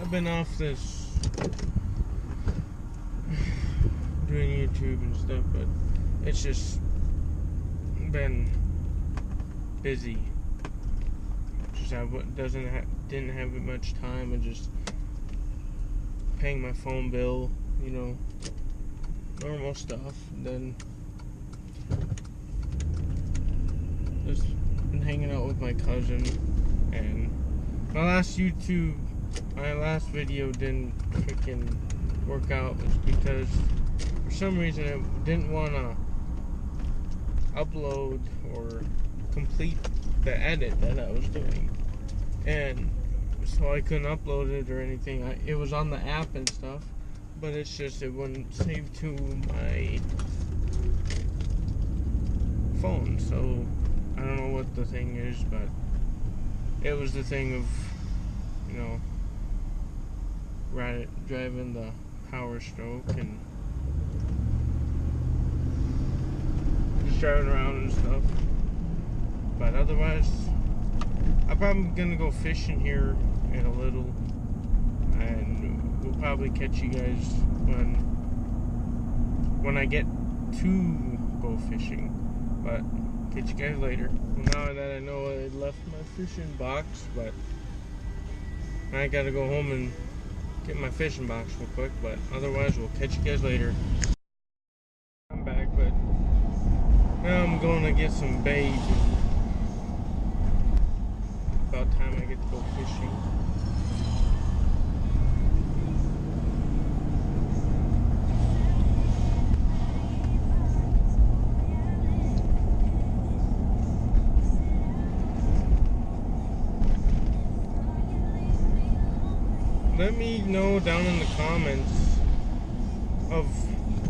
I've been off this doing YouTube and stuff, but it's just been busy. Just I didn't have much time, and just paying my phone bill, you know, normal stuff. And then just been hanging out with my cousin, and my last video didn't freaking work out. It's because for some reason I didn't want to upload or complete the edit that I was doing, and so I couldn't upload it or anything. It was on the app and stuff, but it's just it wouldn't save to my phone. So I don't know what the thing is, but it was the thing of, you know, driving the Power Stroke and just driving around and stuff. But otherwise, I'm probably gonna go fishing here in a little, and we'll probably catch you guys when I get to go fishing. But catch you guys later. Now that I know I left my fishing box, but I gotta go home and get my fishing box real quick. But otherwise, we'll catch you guys later. I'm back, but now I'm going to get some bait. About time I get to go fishing. Let me know down in the comments of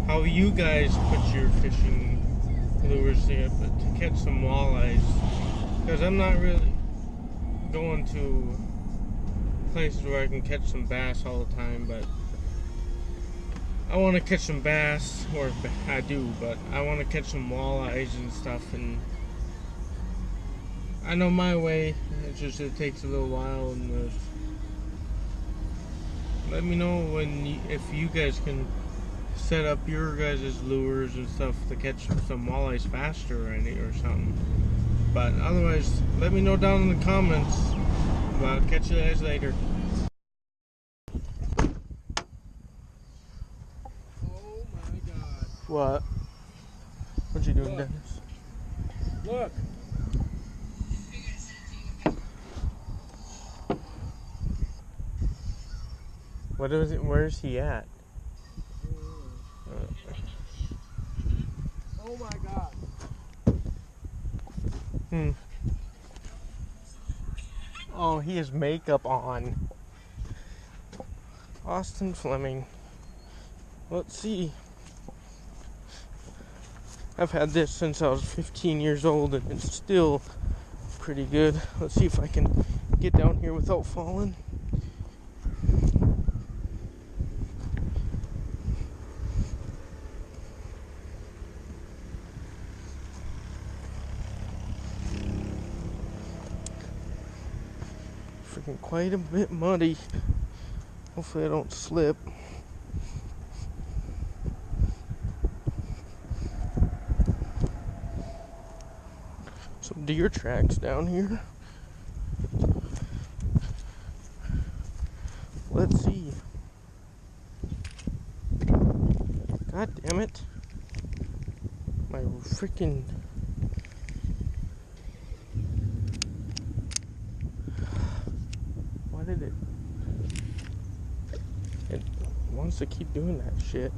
how you guys put your fishing lures there, but to catch some walleyes, because I'm not really going to places where I can catch some bass all the time, but I want to catch some bass, or I do, but I want to catch some walleyes and stuff. And I know my way, it's just it takes a little while. And let me know if you guys can set up your guys' lures and stuff to catch some walleyes faster or something. But otherwise, let me know down in the comments. I'll catch you guys later. Oh my God. What? What you doing, Look. Dennis? Look. What is it? Where's he at? Oh my God. Oh, he has makeup on. Austin Fleming. Let's see. I've had this since I was 15 years old, and it's still pretty good. Let's see if I can get down here without falling. Freaking quite a bit muddy. Hopefully I don't slip. Some deer tracks down here. Let's see. God damn it. My freaking... Why did it... It wants to keep doing that shit.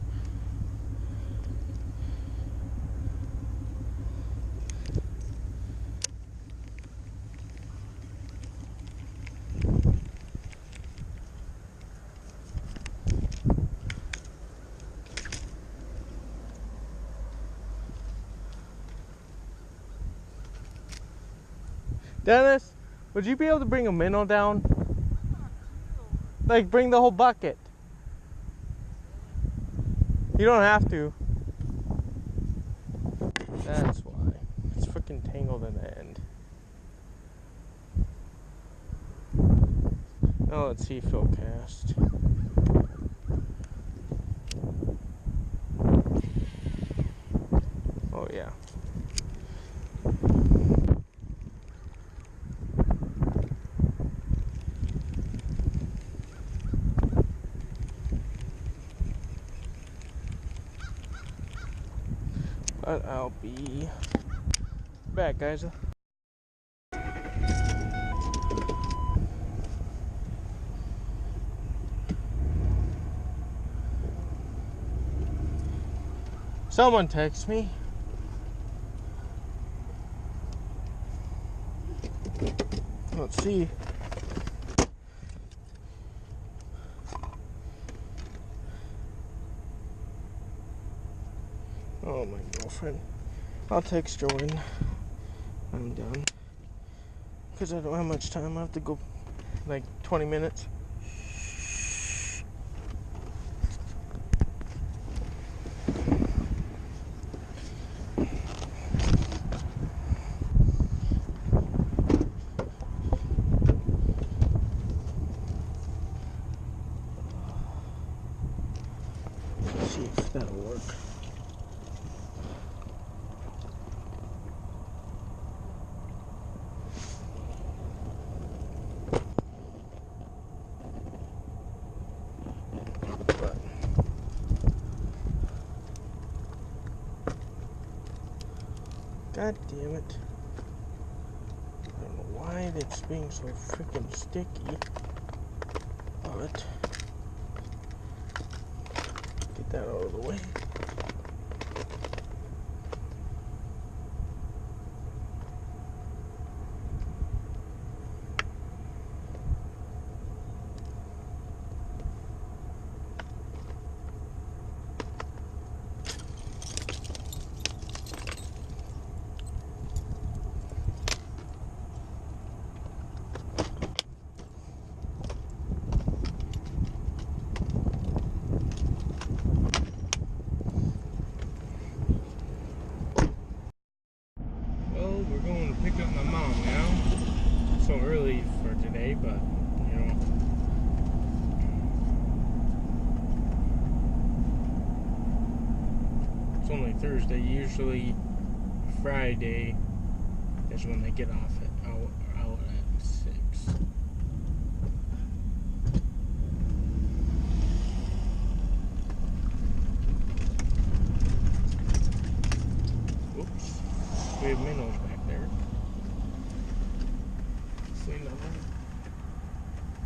Dennis, would you be able to bring a minnow down? Like, bring the whole bucket. You don't have to. That's why. It's freaking tangled in the end. Now let's see Phil cast. Oh yeah. But I'll be back, guys. Someone text me. Let's see. Oh, my girlfriend. I'll text her when I'm done. Because I don't have much time. I have to go like 20 minutes. Let's see if that'll work. God damn it. I don't know why it's being so freaking sticky. But get that out of the way. We're going to pick up my mom now. It's so early for today, but you know. It's only Thursday. Usually Friday is when they get off out at 6. Whoops. We have minnows back there. See nothing.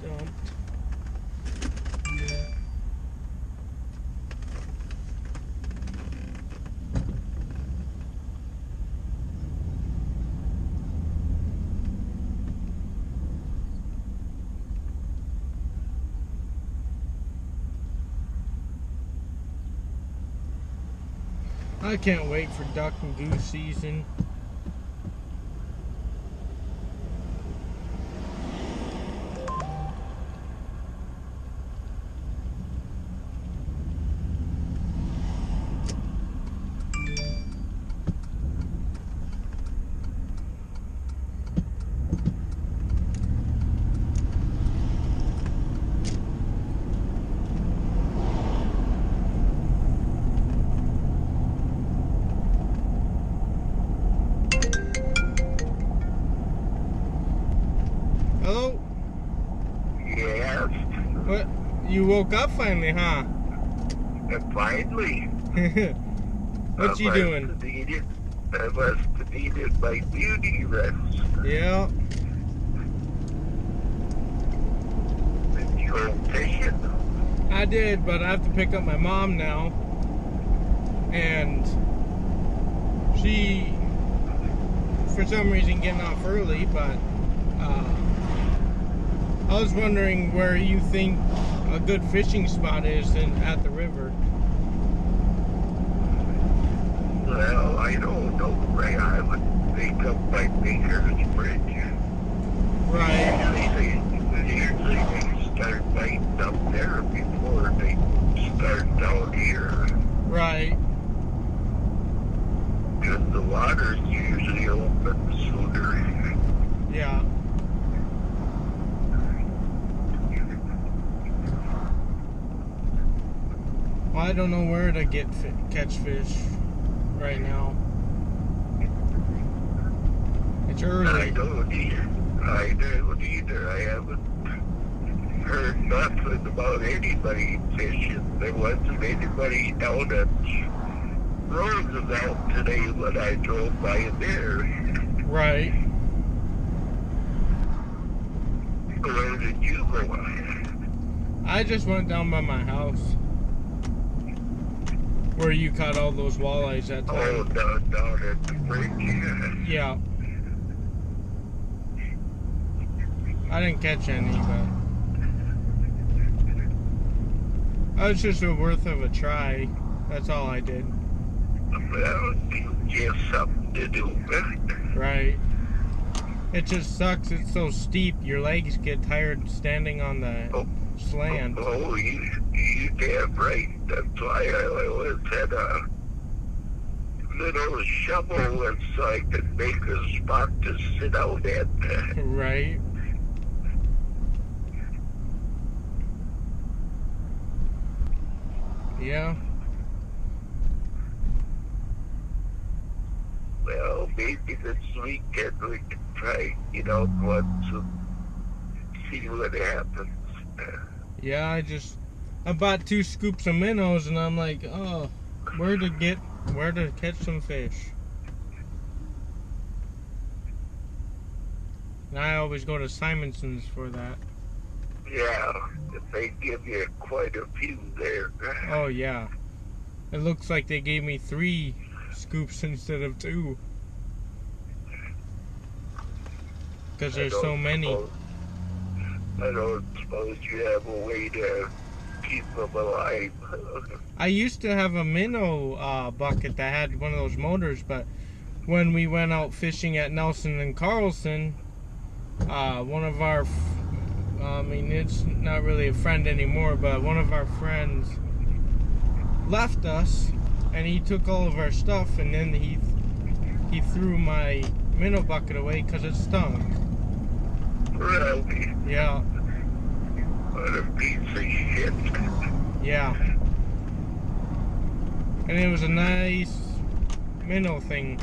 Dumped. I can't wait for duck and goose season. Hello? Yes. What? You woke up finally, huh? Finally. What you doing? I must have needed my beauty rest. Yeah. Did you go fishing? I did, but I have to pick up my mom now. And she, for some reason, getting off early, but I was wondering where you think a good fishing spot is at the river. Well, I don't know. Right, I would think up by Baker's Bridge. Right. Usually they start biting up there before they start down here. Right. Because the water's usually open sooner. Yeah. I don't know where to catch fish right now. It's I early. don't either. I haven't heard nothing about anybody fishing. There wasn't anybody down at Roosevelt today when I drove by there. Right. Where did you go? I just went down by my house. Where you caught all those walleyes that Oh, time. down at the bridge. Yeah. I didn't catch any, but I was just worth of a try. That's all I did. Well, just something to do. Right. It just sucks. It's so steep. Your legs get tired standing on the slant. Oh, you damn right. That's why I always had a little shovel so I could make a spot to sit out at. Right. Yeah. Well, maybe this weekend we can try, once and see what happens. Yeah, I bought 2 scoops of minnows and I'm like, oh, where to catch some fish. And I always go to Simonson's for that. Yeah, they give you quite a few there. Oh yeah. It looks like they gave me 3 scoops instead of 2. Because there's so many. I don't suppose you have a way to keep them alive. I used to have a minnow bucket that had one of those motors, but when we went out fishing at Nelson and Carlson, one of our, it's not really a friend anymore, but one of our friends left us, and he took all of our stuff, and then he threw my minnow bucket away because it stunk. Really? Yeah. What a piece of shit. Yeah. And it was a nice minnow thing.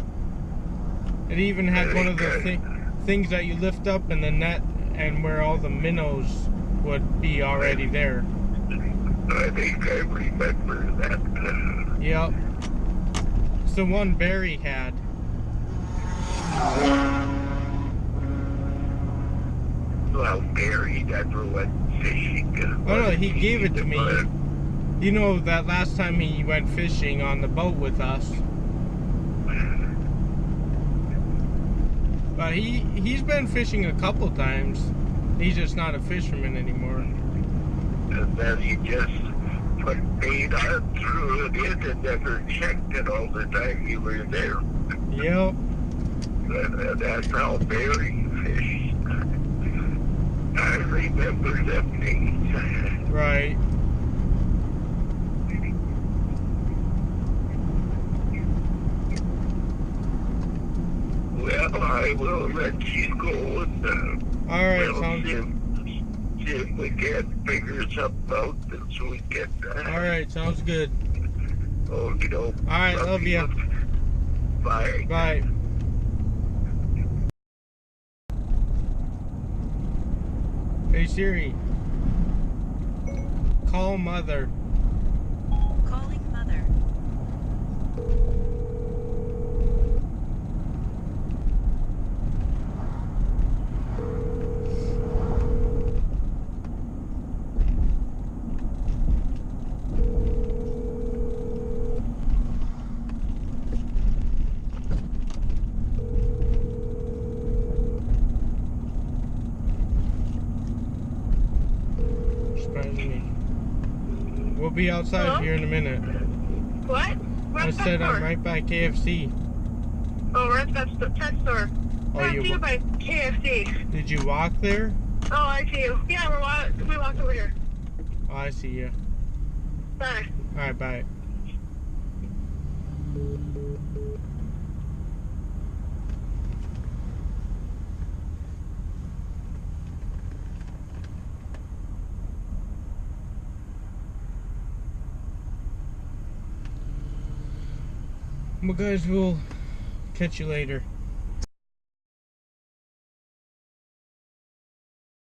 It even had one of the things that you lift up in the net and where all the minnows would be already there. I think I remember that. Yep. It's the one Barry had. Well, Barry never went fishing. Oh no, he gave it to me. You know that last time he went fishing on the boat with us. But he's been fishing a couple times. He's just not a fisherman anymore. And then he just put bait on, threw it in, and never checked it all the time you were there. Yep. And that's how Barry fished. I remember them days. Right. Well, I will let you go and Alright, we'll sounds good. see if we can figure something out this weekend. Alright, sounds good. Okay, Alright, love you. Bye. Bye. Hey Siri, call mother. Calling mother. Surprise me. We'll be outside Hello? here in a minute. What? I Where's the said pet I'm store? right by KFC. Oh, where's that pet store? Oh, I you see you by KFC. did you walk there? Oh, I see you. Yeah, we walked over here. Oh, I see you. Bye. Alright, bye. Well, guys, we'll catch you later.